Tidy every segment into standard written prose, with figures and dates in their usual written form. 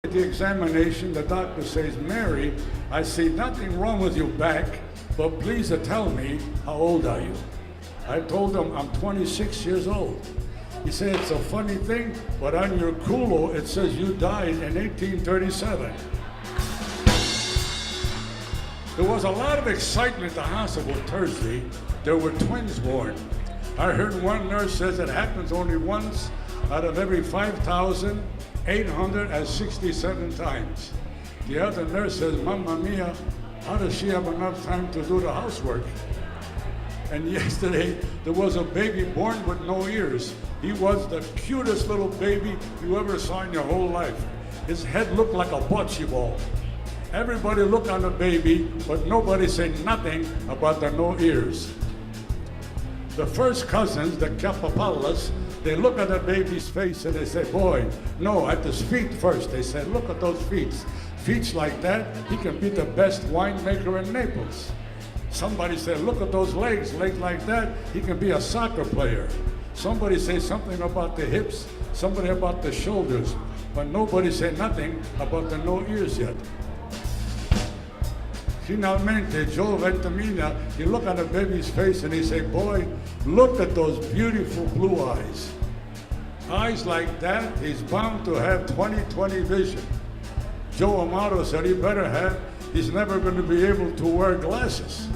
At the examination, the doctor says, Mary, I see nothing wrong with your back, but please tell me, how old are you? I told him I'm 26 years old. He said, it's a funny thing, but on your culo, it says you died in 1837. There was a lot of excitement at the hospital Thursday. There were twins born. I heard one nurse says it happens only once out of every 5,867 times. The other nurse says, Mamma mia, how does she have enough time to do the housework? And yesterday, there was a baby born with no ears. He was the cutest little baby you ever saw in your whole life. His head looked like a bocce ball. Everybody looked on the baby, but nobody said nothing about the no ears. The first cousins, the Capapalas, they look at the baby's face and they say, boy, no, at his feet first. They said, look at those feet. Feet like that, he can be the best winemaker in Naples. Somebody said, look at those legs like that, he can be a soccer player. Somebody say something about the hips, somebody about the shoulders, but nobody said nothing about the no ears yet. Finalmente, Joe Ventimiglia, he looked at the baby's face and he said, boy, look at those beautiful blue eyes. Eyes like that, he's bound to have 20/20 vision. Joe Amato said he better have, he's never going to be able to wear glasses.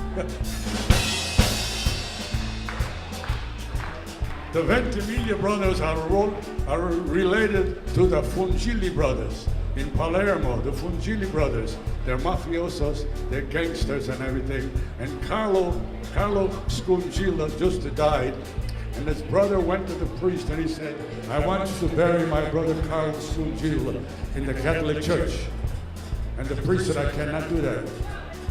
The Ventimiglia brothers are related to the Fungilli brothers in Palermo, the Fungilli brothers. They're mafiosos, they're gangsters and everything. And Carlo Scungilla just died, and his brother went to the priest and he said, I want you to bury my brother Carlo Scungilla in the Catholic Church. And the priest said, I cannot do that.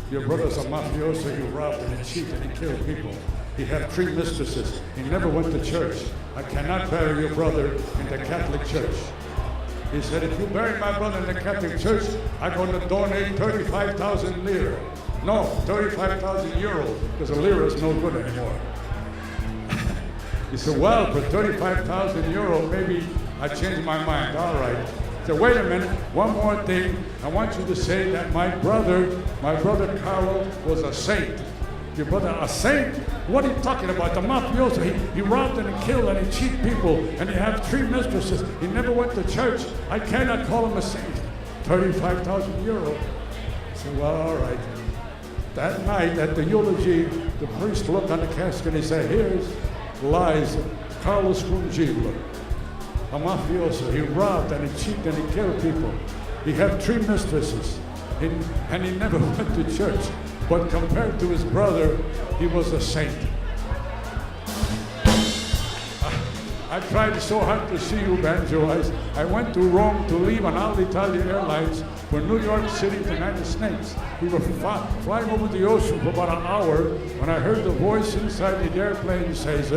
Your brother's a mafioso, he robbed and he cheated and he killed people. He had 3 mistresses. He never went to church. I cannot bury your brother in the Catholic Church. He said, if you bury my brother in the Catholic Church, I'm going to donate 35,000 lira. No, 35,000 euro, because a lira is no good anymore. He said, well, for 35,000 euro, maybe I changed my mind. All right. He said, wait a minute, one more thing. I want you to say that my brother Carlo was a saint. Your brother a saint? What are you talking about? The mafioso, he robbed and he killed and he cheated people and he had 3 mistresses. He never went to church. I cannot call him a saint. 35,000 euro. I said, well, all right. That night at the eulogy, the priest looked on the casket and he said, here's lies Carlos Fungillo, a mafioso. He robbed and he cheated and he killed people. He had 3 mistresses and he never went to church. But compared to his brother, he was a saint. I tried so hard to see you evangelize. I went to Rome to leave on Alitalia Airlines for New York City, the United States. We were flying over the ocean for about an hour when I heard the voice inside the airplane says,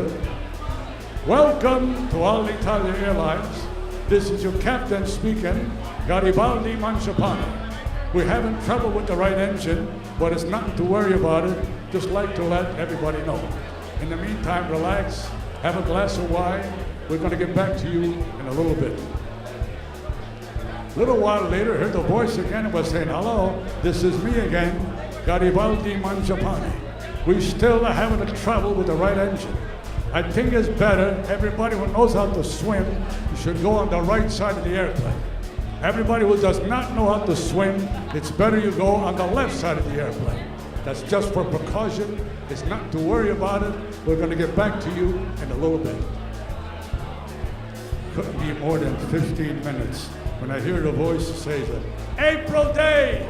welcome to Alitalia Airlines. This is your captain speaking, Garibaldi Mangiapane. We're having trouble with the right engine, but it's nothing to worry about it. Just like to let everybody know. In the meantime, relax, have a glass of wine. We're going to get back to you in a little bit. A little while later, I heard the voice again. It was saying, hello, this is me again, Garibaldi Mangiapane. We still are having trouble with the right engine. I think it's better, everybody who knows how to swim, you should go on the right side of the airplane. Everybody who does not know how to swim, it's better you go on the left side of the airplane. That's just for precaution. It's not to worry about it. We're going to get back to you in a little bit. Couldn't be more than 15 minutes when I hear the voice say that, April Day!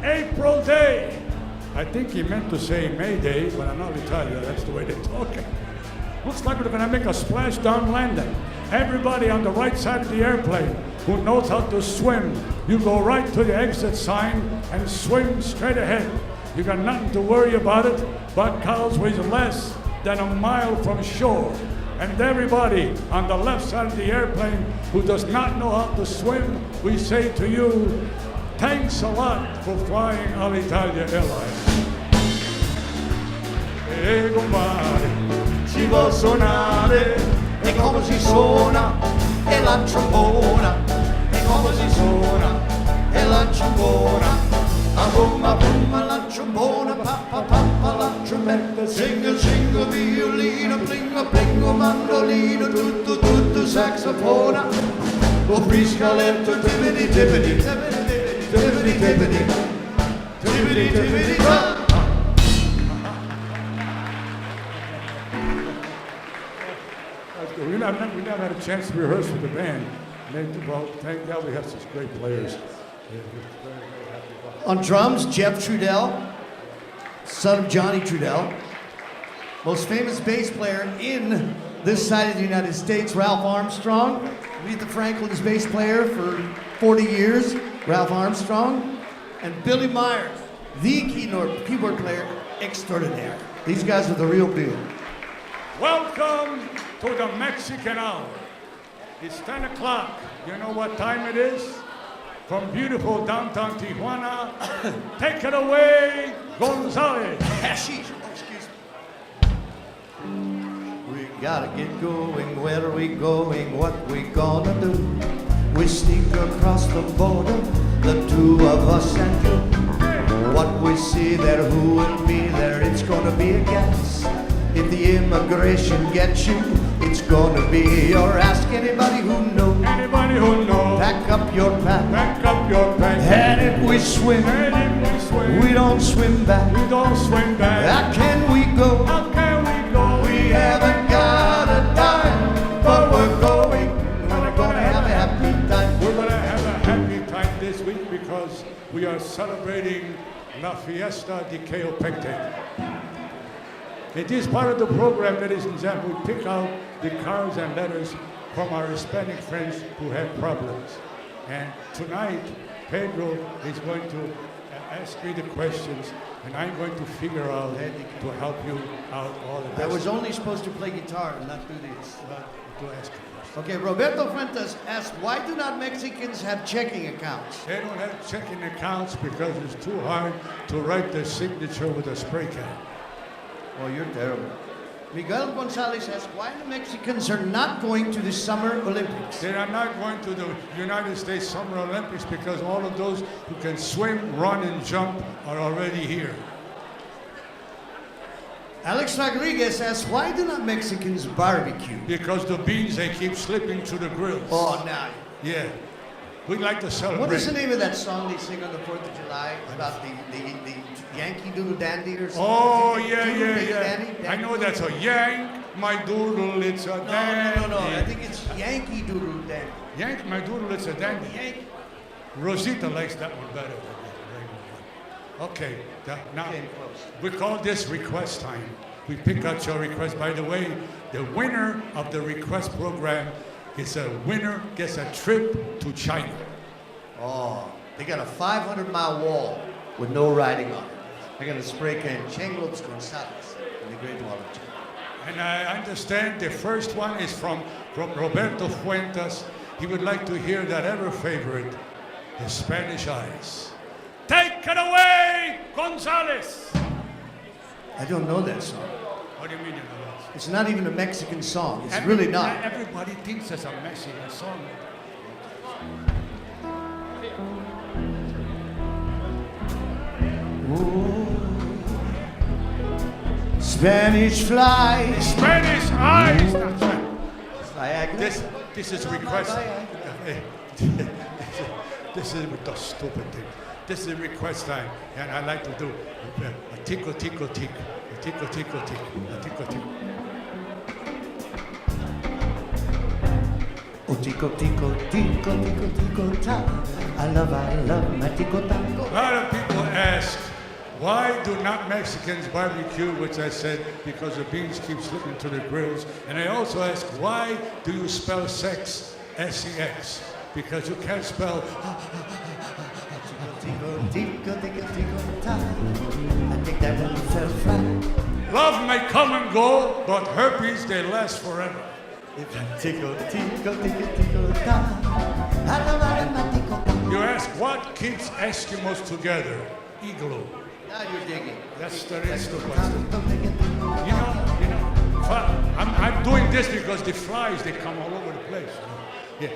April Day! I think he meant to say May Day, but I'm not Italian, that's the way they talk. Looks like we're going to make a splashdown landing. Everybody on the right side of the airplane who knows how to swim, you go right to the exit sign and swim straight ahead. You got nothing to worry about it. Bacal's weighs less than a mile from shore. And everybody on the left side of the airplane who does not know how to swim, we say to you, thanks a lot for flying Alitalia Airlines. Compare, Si può suonare e come si suona e la trombona e come si suona, e la ciambona. A bomba, bomba, la ciambona, papà, papà, la ciambetta. Single, single, violino, plingo, plingo, mandolino, tutto, tutto, saxofona. O briscoletto, tippity, tippity, tippity, tippity, tippity, tippity, tippity, tippity. We never had a chance to rehearse with the band. Well, thank God we have such great players. On drums, Jeff Trudell, son of Johnny Trudell. Most famous bass player in this side of the United States, Ralph Armstrong. Aretha Franklin's bass player for 40 years, Ralph Armstrong. And Billy Myers, the keyboard player extraordinaire. These guys are the real deal. Welcome to the Mexican Hour. It's 10 o'clock. You know what time it is? From beautiful downtown Tijuana, take it away, Gonzalez. Hashish. Oh, excuse me. We gotta get going. Where are we going? What we gonna do? We sneak across the border, the two of us and you. What we see there, who will be there? It's gonna be a gas. If the immigration gets you, it's gonna be your ask anybody who knows. Anybody who knows. Pack up your pack. Pack up your pack. And if we swim, we don't swim back. We don't swim back. How can we go? How can we go? We haven't got a dime, but we're going. We're gonna have a happy time. We're gonna have a happy time this week because we are celebrating La Fiesta de Teopecte. It is part of the program, ladies and gentlemen. We pick out the cards and letters from our Hispanic friends who have problems. And tonight, Pedro is going to ask me the questions, and I'm going to figure out to help you out all the best. I was only supposed to play guitar and not do this. To ask you first. Okay, Roberto Fuentes asked, why do not Mexicans have checking accounts? They don't have checking accounts because it's too hard to write their signature with a spray can. Oh, you're terrible. Miguel Gonzalez asks, why the Mexicans are not going to the Summer Olympics? They are not going to the United States Summer Olympics because all of those who can swim, run, and jump are already here. Alex Rodriguez asks, why do not Mexicans barbecue? Because the beans, they keep slipping through the grills. Oh, now. Yeah. We like to celebrate. What is the name of that song they sing on the 4th of July about the Yankee Doodle Dandy or something? Oh, yeah. I know that's a yank, my doodle, it's a dandy. No. I think it's Yankee Doodle Dandy. Yank, my doodle, it's a dandy. Yankee. Rosita likes that one better. Okay, now we call this request time. We pick out your request. By the way, the winner of the request program is a winner gets a trip to China. Oh, they got a 500-mile wall with no writing on it. They're going to spray can Gaylords Gonzalez in the Great Wall of China. And I understand the first one is from Roberto Fuentes. He would like to hear that ever favorite, the Spanish Eyes. Take it away, Gonzalez! I don't know that song. What do you mean you know that? It's not even a Mexican song. It's really not. Everybody thinks it's a Mexican song. Ooh. Spanish fly. Spanish Eyes! That's right. Viagra. This is request. This is the stupid thing. This is request time, and I like to do a tico tico tick, a tico tico tick, a tico tick. Oh tico tico tico tico tico ta. I love my tico taco. A lot of people ask, why do not Mexicans barbecue? Which I said because the beans keep slipping to the grills. And I also ask, why do you spell sex S-E-X? Because you can't spell. I think that one fell flat. Love may come and go, but herpes, they last forever. You ask, what keeps Eskimos together? Igloo. Now you're digging. That's the question. You know, I'm doing this because the flies, they come all over the place. Yeah,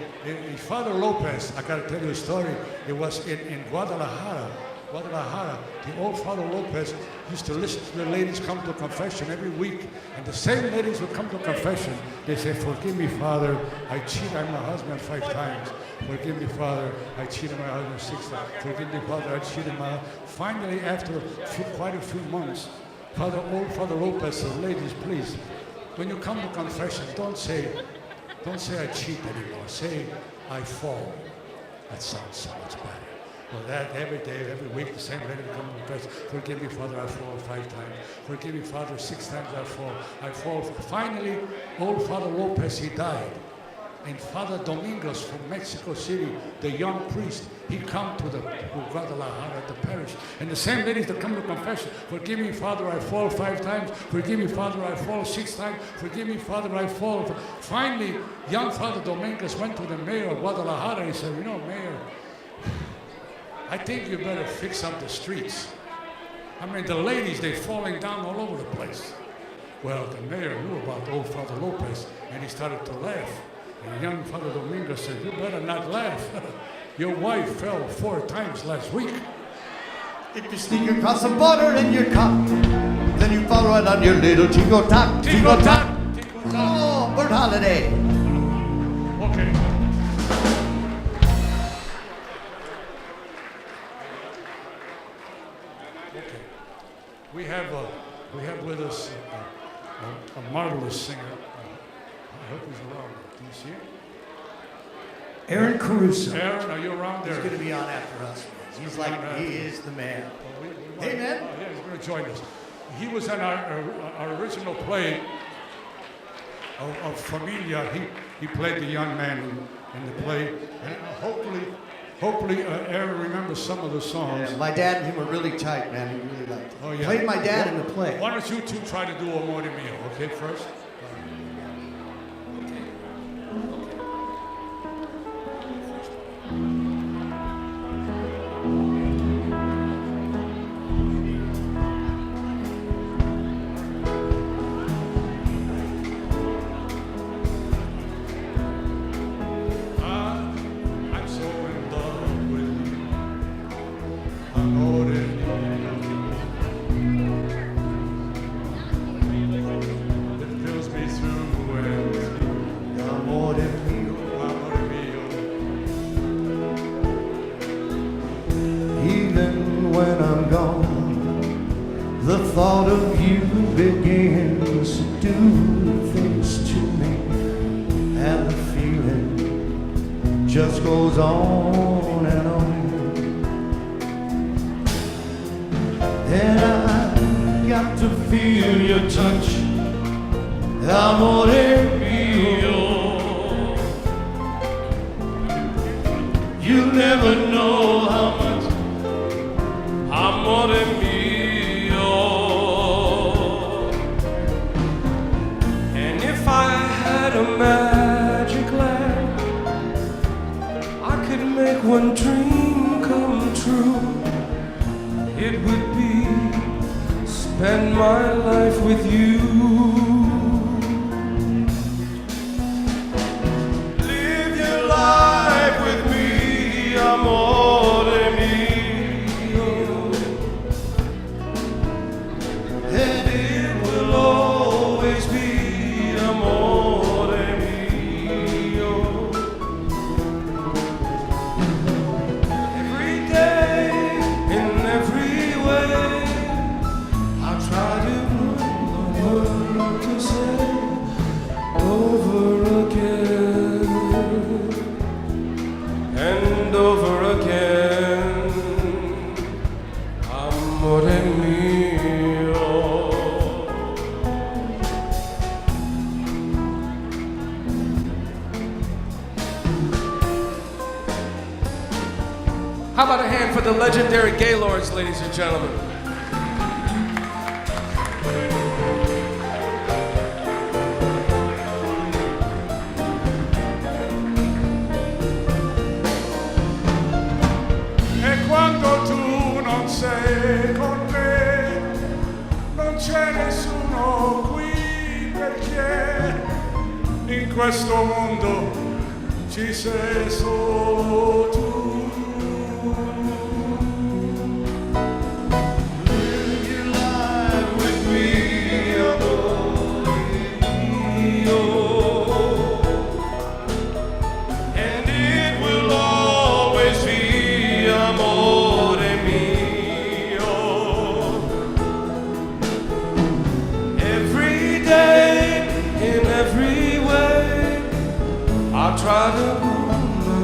Father Lopez, I gotta tell you a story. It was in Guadalajara. The old Father Lopez used to listen to the ladies come to confession every week. And the same ladies would come to confession. They say, forgive me, Father, I cheated on my husband 5 times. Forgive me, Father, I cheated on my husband 6 times. Forgive me, Father, I cheated on my... Finally, after quite a few months, old Father Lopez said, ladies, please, when you come to confession, don't say I cheat anymore. Say I fall. That sounds so much better. Well, that every day, every week, the same lady would come to confess. Forgive me, Father, I fall 5 times. Forgive me, Father, 6 times I fall. Finally, old Father Lopez, he died. And Father Domingos from Mexico City, the young priest, he come to Guadalajara, the parish. And the same ladies that come to confession, forgive me, Father, I fall 5 times. Forgive me, Father, I fall 6 times. Forgive me, Father, I fall. Finally, young Father Domingos went to the mayor of Guadalajara. He said, you know, Mayor, I think you better fix up the streets. I mean, the ladies, they're falling down all over the place. Well, the mayor knew about old Father Lopez, and he started to laugh. And young Father Domingo said, you better not laugh. Your wife fell 4 times last week. If you sneak across the border in your car, then you follow it on your little tico-tock. Tico-tock. Oh, bird holiday. Okay. We have with us a marvelous singer. I hope he's around. Do you see him? Aaron Caruso. Aaron, are you around there? He's going to be on after us. He's like, he is the man. Hey, man. Yeah, he's going to join us. He was in our original play of Familia. He played the young man in the play. And hopefully Aaron remembers some of the songs. Yeah, my dad and him were really tight, man. He really liked it. Oh, yeah. Played my dad in the play. Why don't you two try to do Amore Mio, okay, first? How about a hand for the legendary Gaylords, ladies and gentlemen? E quando tu non sei con me, non c'è nessuno qui perché in questo mondo ci sei solo tu. Live your life with me, amore mio. And it will always be amore mio. Every day, in every way, I'll try to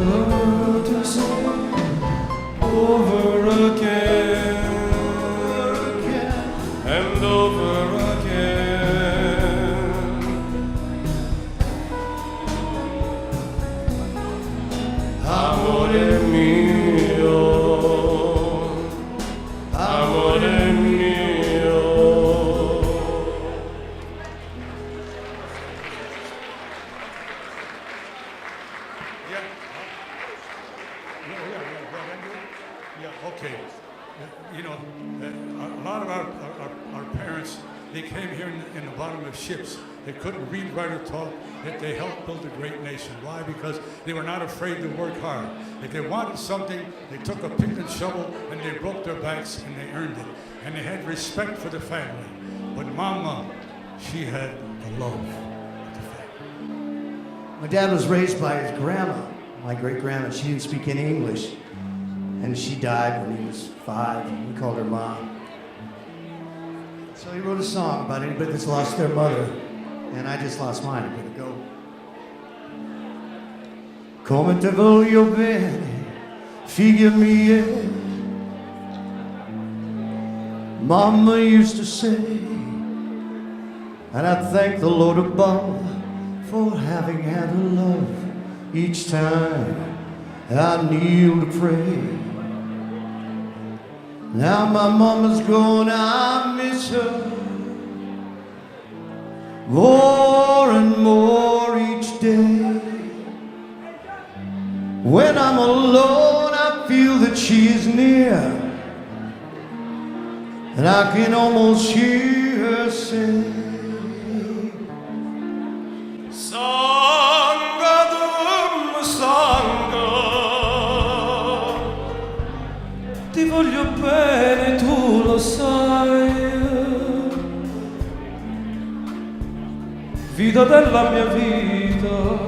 learn to say over again and over again. Amore mio, amore mio. Yeah, okay. You know, a lot of our parents, they came here in the bottom of ships. They couldn't read, write, or talk. Yet they helped build a great nation. Why? Because they were not afraid to work hard. If they wanted something, they took a pick and shovel and they broke their backs and they earned it. And they had respect for the family. But Mama, she had the love of the family. My dad was raised by his grandma, my great-grandma. She didn't speak any English. And she died when he was 5. We called her Mom. So he wrote a song about anybody that's lost their mother. And I just lost mine. I'm gonna go. Come te voglio bene, figlia mia. Mama used to say, and I thank the Lord above for having had her love each time I kneel to pray. Now my mama's gone, I miss her more and more each day. When I'm alone, I feel that she is near, and I can almost hear her say, Sangha, Sangha, ti voglio bene, tu lo sai. Vita della mia vita,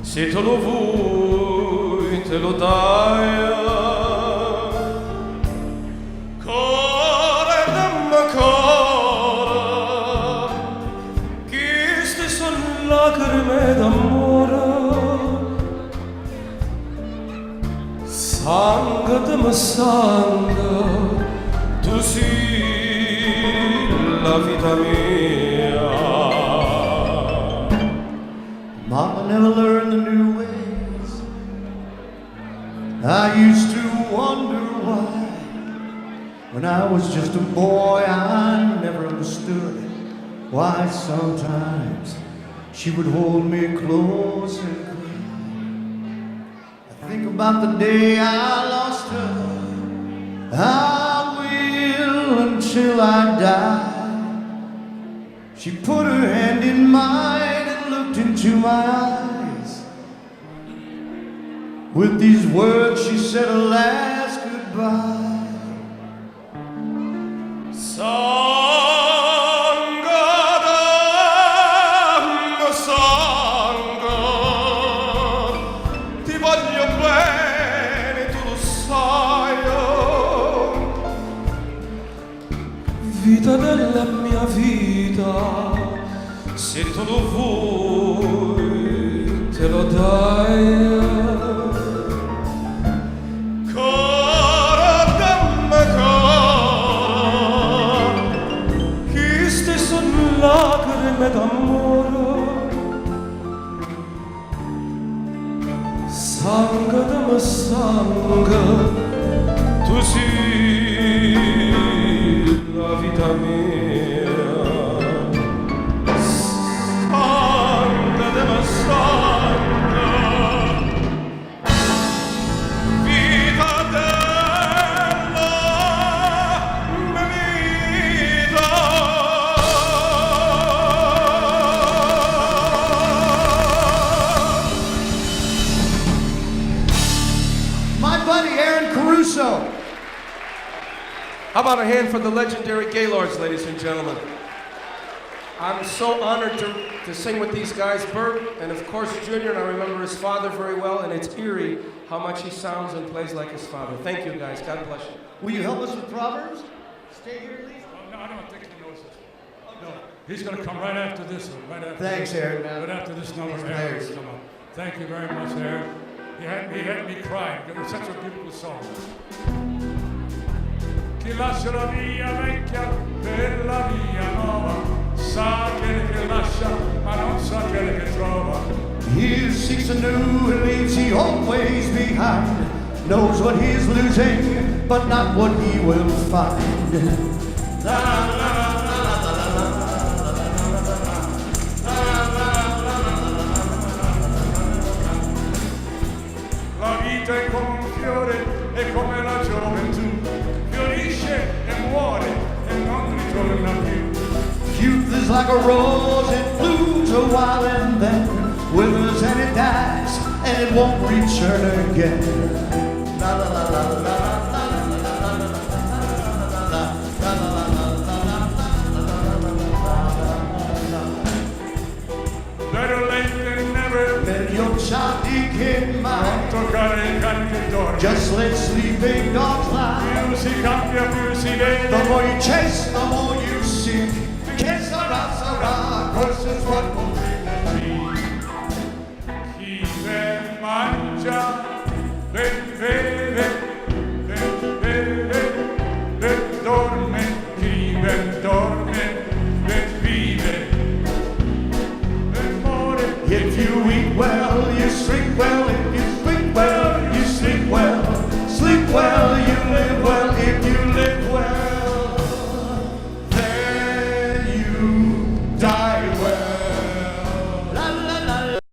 se te lo vuoi te lo dai. Core dammi core, queste sono lacrime d'amore. Sangha dammi sangha, tu sei la vita mia. Mama never learned the new ways. I used to wonder why. When I was just a boy, I never understood why sometimes she would hold me close and cry. I think about the day I lost her. I will until I die. She put her hand in mine and looked into my eyes. With these words she said a last goodbye. Sangha dammi sangha, ti voglio bene, tu lo sai. Vita della mia vita, se tu lo vuoi te lo dai. Cara dammi cara, queste sono lacrime d'amore. Sangha dammi sangha, tu sei la vita mia. Sangha dammi sangha, vita della mia vita. so. How about a hand for the legendary Gaylords, ladies and gentlemen? I'm so honored to sing with these guys, Bert, and of course Junior, and I remember his father very well, and it's eerie how much he sounds and plays like his father. Thank you, guys. God bless you. Will you help us with Proverbs? Stay here, please. Oh, no, I don't think he knows this. No, he's going to come right after this one. Right after Thanks, this, Aaron, man. Right after this number, Thanks, Aaron. players. Come on. Thank you very much, Aaron. He had me crying. It was such a beautiful song. Chi lascia la via vecchia per la via nuova, sa quel che lascia, ma non sa quel che trova. He seeks anew and leaves he always behind. Knows what he's losing, but not what he will find. La, la, la, la, la, la, La vita è come un fiore, è come la gioventù, fiorisce e muore e non ritorna più. Youth is like a rose, it blooms a while and then withers and it dies, and it won't return again. La la la la la la. Better late than never. Let your child in mind. Non toccare il cane che dorme. Just let sleeping dogs lie. Più si cambia, più si vede. The more you chase, the more you seek. Che sarà, questo è what will Chi ben mangia, ben beve, ben beve, ben dorme. Chi ben dorme, ben vive, ben muore. If you eat well, you sleep well. If you sleep well, you sleep well. Sleep well, you live well. If you